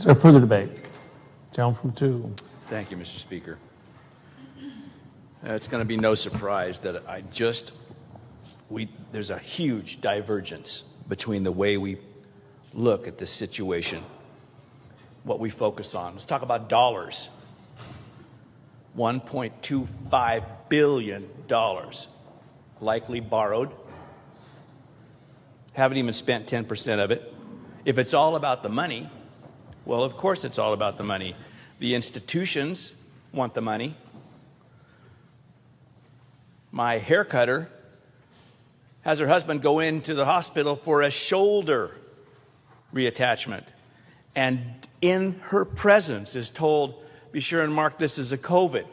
there further debate? Gentleman from 2. Thank you, Mr. Speaker. It's going to be no surprise that there's a huge divergence between the way we look at this situation, what we focus on. Let's talk about dollars. $1.25 billion likely borrowed. Haven't even spent 10% of it. If it's all about the money, well, of course it's all about the money. The institutions want the money. My haircutter has her husband go into the hospital for a shoulder reattachment, and in her presence is told, be sure and mark this as a COVID.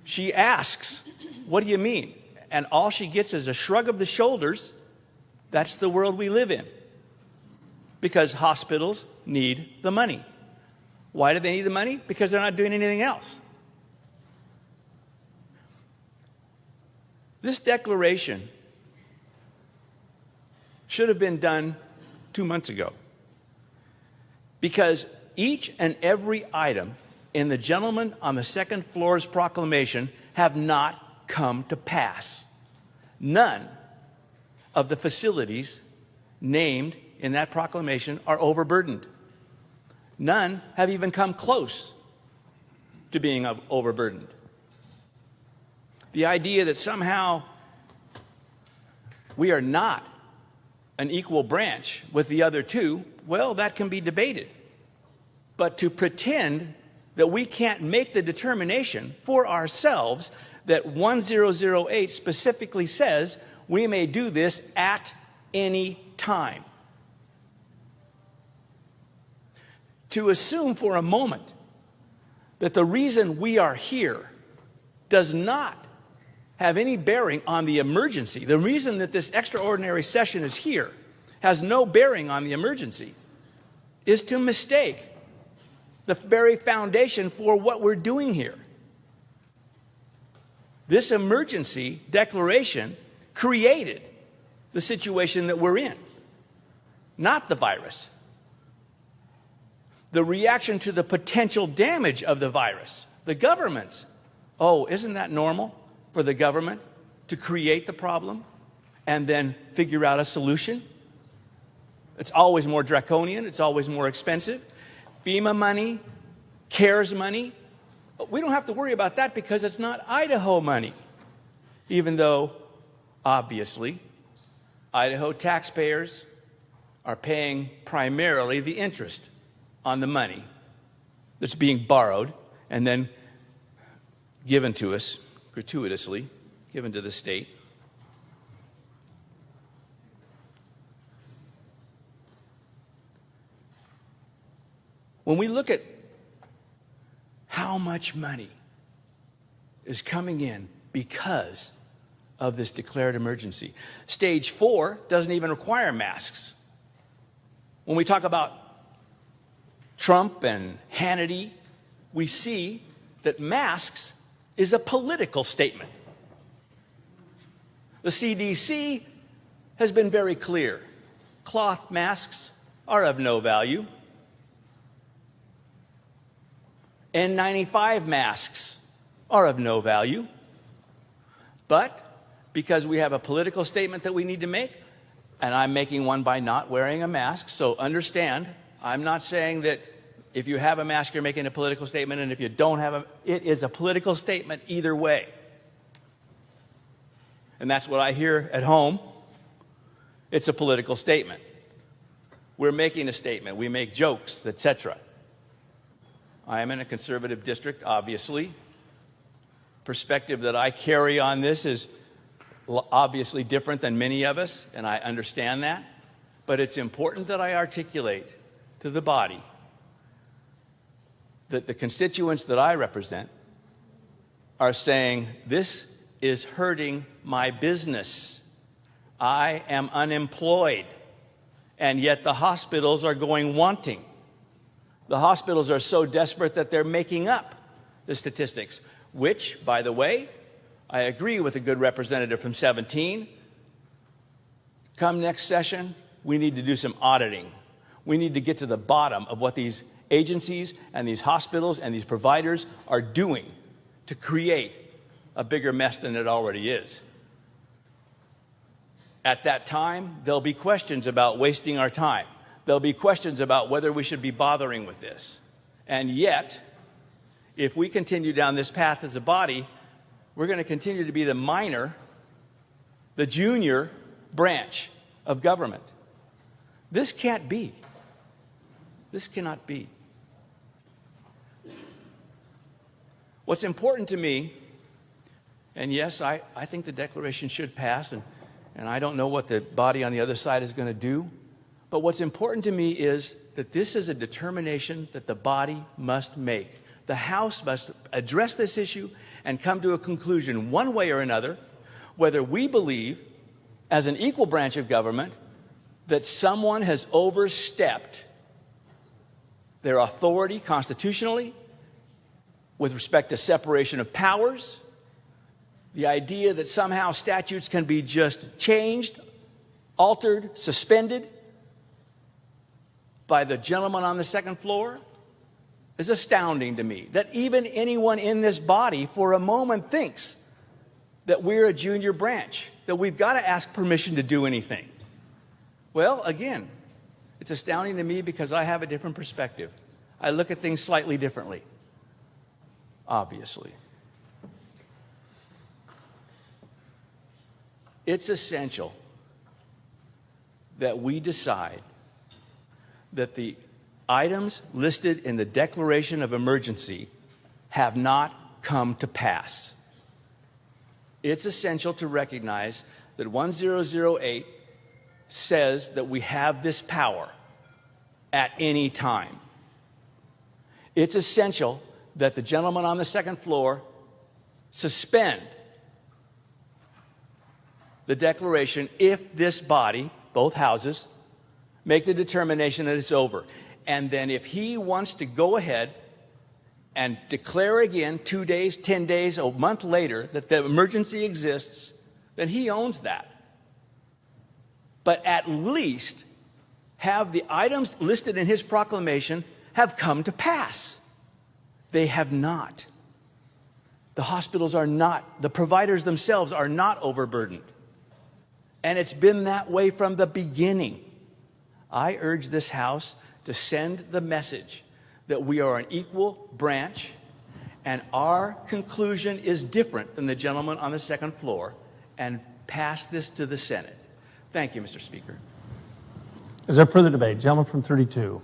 She asks, what do you mean? And all she gets is a shrug of the shoulders. That's the world we live in. Because hospitals need the money. Why do they need the money? Because they're not doing anything else. This declaration should have been done 2 months ago. Because each and every item in the gentleman on the second floor's proclamation have not come to pass. None of the facilities named in that proclamation are overburdened. None have even come close to being overburdened. The idea that somehow we are not an equal branch with the other two, well, that can be debated. But to pretend that we can't make the determination for ourselves that 1008 specifically says we may do this at any time. To assume for a moment that the reason we are here does not have any bearing on the emergency, the reason that this extraordinary session is here has no bearing on the emergency, is to mistake the very foundation for what we're doing here. This emergency declaration created the situation that we're in, not the virus. The reaction to the potential damage of the virus, the government's. Oh, isn't that normal for the government to create the problem and then figure out a solution? It's always more draconian. It's always more expensive. FEMA money, CARES money. We don't have to worry about that because it's not Idaho money, even though, obviously, Idaho taxpayers are paying primarily the interest on the money that's being borrowed and then given to us, gratuitously, given to the state. When we look at how much money is coming in because of this declared emergency, stage 4 doesn't even require masks. When we talk about Trump and Hannity, we see that masks is a political statement. The CDC has been very clear. Cloth masks are of no value. N95 masks are of no value. But because we have a political statement that we need to make, and I'm making one by not wearing a mask, so understand, I'm not saying that if you have a mask, you're making a political statement, and if you don't have it is a political statement either way. And that's what I hear at home. It's a political statement. We're making a statement. We make jokes, etc. I am in a conservative district, obviously. Perspective that I carry on this is obviously different than many of us, and I understand that. But it's important that I articulate to the body that the constituents that I represent are saying, this is hurting my business. I am unemployed, and yet the hospitals are going wanting. The hospitals are so desperate that they're making up the statistics, which, by the way, I agree with a good representative from 17. Come next session, we need to do some auditing. We need to get to the bottom of what these agencies and these hospitals and these providers are doing to create a bigger mess than it already is. At that time, there'll be questions about wasting our time. There'll be questions about whether we should be bothering with this. And yet, if we continue down this path as a body, we're going to continue to be the junior branch of government. This can't be. This cannot be. What's important to me, and yes, I think the Declaration should pass, and I don't know what the body on the other side is going to do, but what's important to me is that this is a determination that the body must make. The House must address this issue and come to a conclusion one way or another, whether we believe, as an equal branch of government, that someone has overstepped their authority constitutionally with respect to separation of powers, the idea that somehow statutes can be just changed, altered, suspended by the gentleman on the second floor, is astounding to me. That even anyone in this body for a moment thinks that we're a junior branch, that we've got to ask permission to do anything. Well, again, it's astounding to me because I have a different perspective. I look at things slightly differently, obviously. It's essential that we decide that the items listed in the Declaration of Emergency have not come to pass. It's essential to recognize that 1008 says that we have this power at any time. It's essential that the gentleman on the second floor suspend the Declaration if this body, both houses, make the determination that it's over. And then if he wants to go ahead and declare again 2 days, 10 days, a month later that the emergency exists, then he owns that. But at least have the items listed in his proclamation have come to pass. They have not. The hospitals are not, the providers themselves are not overburdened. And it's been that way from the beginning. I urge this House to send the message that we are an equal branch and our conclusion is different than the gentleman on the second floor, and pass this to the Senate. Thank you, Mr. Speaker. Is there further debate? Gentleman from 32.